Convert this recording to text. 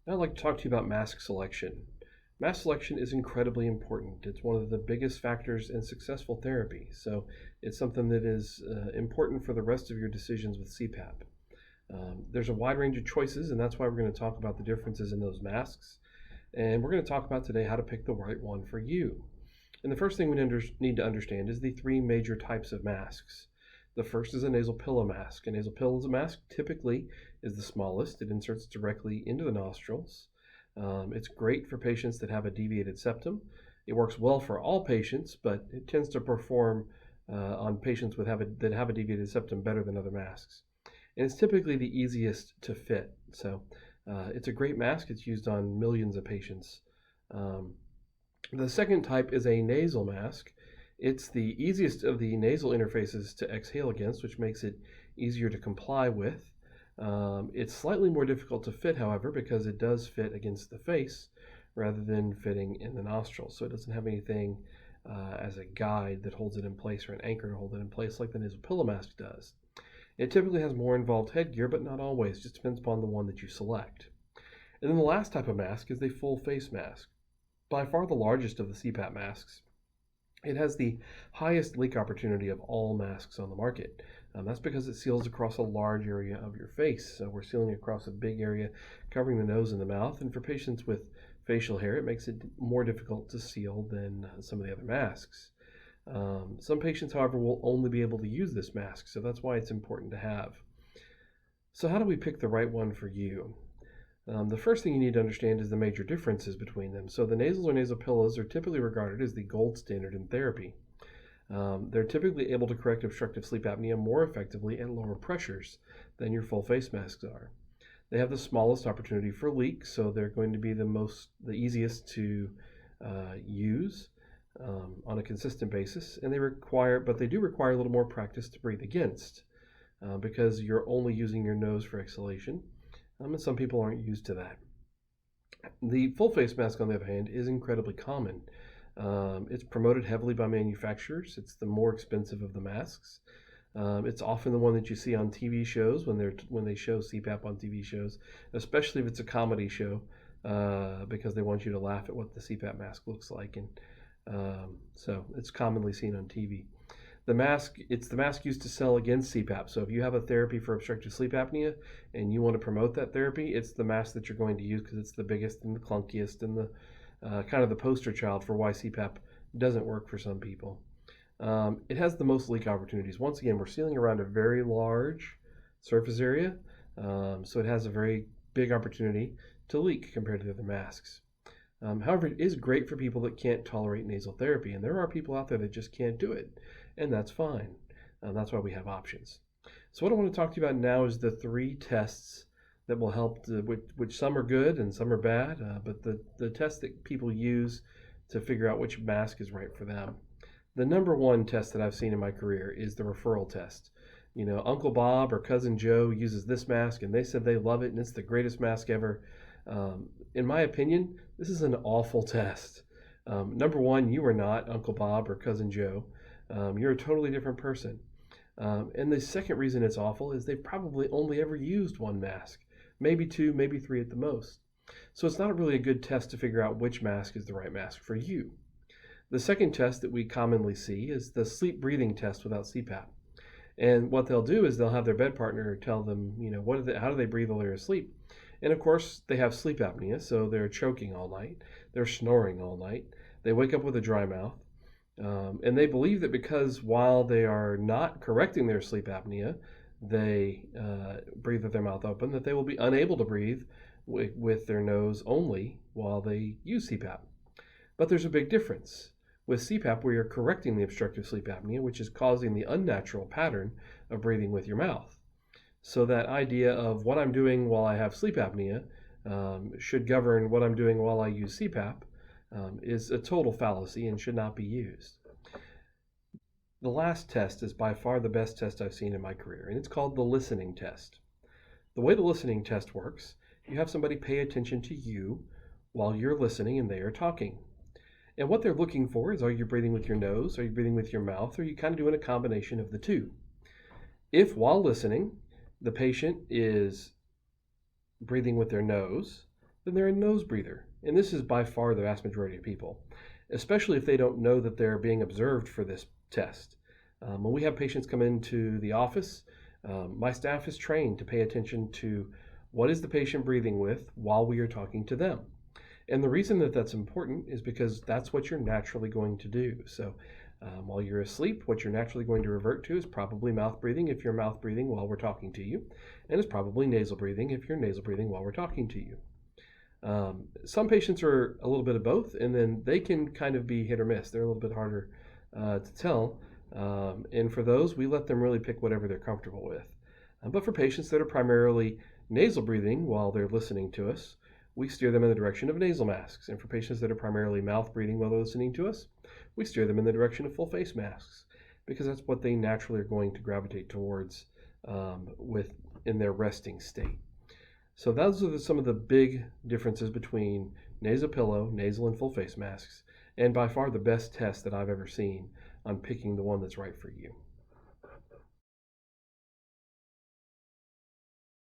Now I'd like to talk to you about mask selection. Mask selection is incredibly important. It's one of the biggest factors in successful therapy, so it's something that is important for the rest of your decisions with CPAP. There's a wide range of choices, and that's why we're going to talk about the differences in those masks. And we're going to talk about today how to pick the right one for you. And the first thing we need to understand is the three major types of masks. The first is a nasal pillow mask. A nasal pillow mask typically is the smallest. It inserts directly into the nostrils. It's great for patients that have a deviated septum. It works well for all patients, but it tends to perform on patients that have a deviated septum better than other masks. And it's typically the easiest to fit. So it's a great mask. It's used on millions of patients. The second type is a nasal mask. It's the easiest of the nasal interfaces to exhale against, which makes it easier to comply with. It's slightly more difficult to fit, however, because it does fit against the face rather than fitting in the nostrils. So it doesn't have anything as a guide that holds it in place or an anchor to hold it in place like the nasal pillow mask does. It typically has more involved headgear, but not always. It just depends upon the one that you select. And then the last type of mask is the full face mask. By far the largest of the CPAP masks. It has the highest leak opportunity of all masks on the market. That's because it seals across a large area of your face. So we're sealing across a big area covering the nose and the mouth. And for patients with facial hair, it makes it more difficult to seal than some of the other masks. Some patients, however, will only be able to use this mask. So that's why it's important to have. So how do we pick the right one for you? The first thing you need to understand is the major differences between them. So the nasals or nasal pillows are typically regarded as the gold standard in therapy. They're typically able to correct obstructive sleep apnea more effectively at lower pressures than your full face masks are. They have the smallest opportunity for leak, so they're going to be the easiest to use on a consistent basis, and they do require a little more practice to breathe against because you're only using your nose for exhalation. And some people aren't used to that. The full face mask, on the other hand, is incredibly common. It's promoted heavily by manufacturers. It's the more expensive of the masks. It's often the one that you see on TV shows when they show CPAP on TV shows, especially if it's a comedy show, because they want you to laugh at what the CPAP mask looks like, and so it's commonly seen on TV. It's the mask used to sell against CPAP. So if you have a therapy for obstructive sleep apnea and you want to promote that therapy, it's the mask that you're going to use because it's the biggest and the clunkiest and the kind of the poster child for why CPAP doesn't work for some people. It has the most leak opportunities. Once again, we're sealing around a very large surface area, so it has a very big opportunity to leak compared to the other masks. However, it is great for people that can't tolerate nasal therapy, and there are people out there that just can't do it, and that's fine. That's why we have options. So what I want to talk to you about now is the three tests that will help, which some are good and some are bad, but the tests that people use to figure out which mask is right for them. The number one test that I've seen in my career is the referral test. You know, Uncle Bob or Cousin Joe uses this mask, and they said they love it, and it's the greatest mask ever. In my opinion, this is an awful test. Number one, you are not Uncle Bob or Cousin Joe. You're a totally different person. And the second reason it's awful is they've probably only ever used one mask, maybe two, maybe three at the most. So it's not really a good test to figure out which mask is the right mask for you. The second test that we commonly see is the sleep breathing test without CPAP. And what they'll do is they'll have their bed partner tell them, you know, how do they breathe while they're asleep? And of course, they have sleep apnea, so they're choking all night. They're snoring all night. They wake up with a dry mouth. And they believe that because while they are not correcting their sleep apnea, they breathe with their mouth open, that they will be unable to breathe with their nose only while they use CPAP. But there's a big difference. With CPAP, where you're correcting the obstructive sleep apnea, which is causing the unnatural pattern of breathing with your mouth. So that idea of what I'm doing while I have sleep apnea should govern what I'm doing while I use CPAP is a total fallacy and should not be used. The last test is by far the best test I've seen in my career, and it's called the listening test. The way the listening test works, you have somebody pay attention to you while you're listening and they are talking. And what they're looking for is, are you breathing with your nose? Are you breathing with your mouth? Or are you kind of doing a combination of the two? If while listening, the patient is breathing with their nose, then they're a nose breather. And this is by far the vast majority of people, especially if they don't know that they're being observed for this test. When we have patients come into the office, my staff is trained to pay attention to what is the patient breathing with while we are talking to them. And the reason that that's important is because that's what you're naturally going to do. So while you're asleep, what you're naturally going to revert to is probably mouth breathing if you're mouth breathing while we're talking to you, and it's probably nasal breathing if you're nasal breathing while we're talking to you. Some patients are a little bit of both, and then they can kind of be hit or miss. They're a little bit harder to tell. And for those, we let them really pick whatever they're comfortable with. But for patients that are primarily nasal breathing while they're listening to us, we steer them in the direction of nasal masks. And for patients that are primarily mouth breathing while they're listening to us, we steer them in the direction of full face masks, because that's what they naturally are going to gravitate towards in their resting state. So those are some of the big differences between nasal pillow, nasal and full face masks, and by far the best test that I've ever seen on picking the one that's right for you.